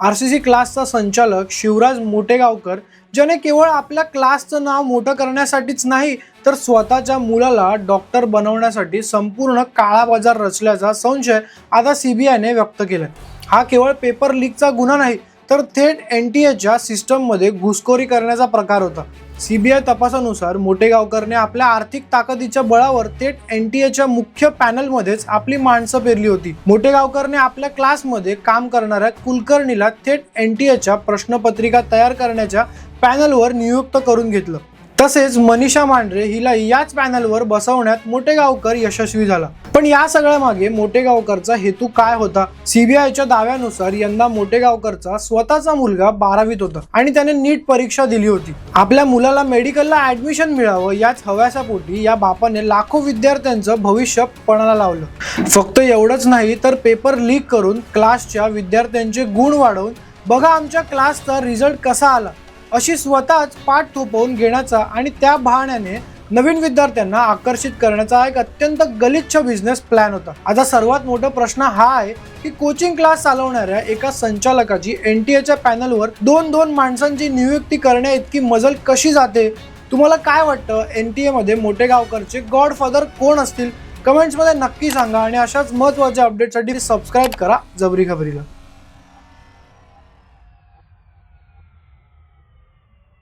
RCC क्लासचा संचालक शिवराज मोटेगावकर, ज्याने केवळ आपल्या क्लासचं नाव मोठं करण्यासाठीच नाही तर स्वतःच्या मुलाला डॉक्टर बनवण्यासाठी संपूर्ण काळा बाजार रचल्याचा संशय आता सीबीआयने व्यक्त केलाय। हा केवळ पेपर लीकचा गुन्हा नाही तर थेट एनटीएच्या सिस्टममध्ये घुसखोरी करण्याचा प्रकार होता। सीबीआय तपासानुसार मोटेगावकरने आपल्या आर्थिक ताकदीच्या बळावर थेट एनटीएच्या मुख्य पॅनलमध्येच आपली माणसं पेरली होती। मोटेगावकरने आपल्या क्लासमध्ये काम करणाऱ्या कुलकर्णीला थेट एनटीएच्या प्रश्नपत्रिका तयार करण्याच्या पॅनलवर नियुक्त करून घेतलं। तसेच मनीषा मांढरे हिला याच पॅनलवर बसवण्यात मोटेगावकर यशस्वी झाला। पण या सगळ्या मागे मोटेगावकरचा हेतू काय होता? सीबीआयच्या दाव्यानुसार यंदा मोटेगावकरचा स्वतःचा मुलगा 12वीत होता आणि त्याने नीट परीक्षा दिली होती। आपल्या मुलाला मेडिकलला ऍडमिशन मिळावं याच हव्यासापोटी या बापाने लाखो विद्यार्थ्यांचं भविष्य पणाला लावलं। फक्त एवढंच नाही तर पेपर लीक करून क्लासच्या विद्यार्थ्यांचे गुण वाढवून बघा आमच्या क्लासचा रिझल्ट कसा आला अशी स्वतःच पाठ थोपवून घेण्याचा आणि त्या बहाण्याने नवीन विद्यार्थ्यांना आकर्षित करण्याचा एक अत्यंत गलिच्छ बिझनेस प्लॅन होता। आता सर्वात मोठा प्रश्न हा आहे की कोचिंग क्लास चालवणाऱ्या एका संचालकाची एनटीएच्या पॅनलवर दोन माणसांची नियुक्ती करण्या इतकी मजल कशी जाते? तुम्हाला काय वाटतं? एनटीए मध्ये मोटेगावकरचे गॉडफादर कोण असतील? कमेंट्स मध्ये नक्की सांगा आणि अशाच महत्त्वाच्या अपडेटसाठी सबस्क्राईब करा जबरी खबरीला।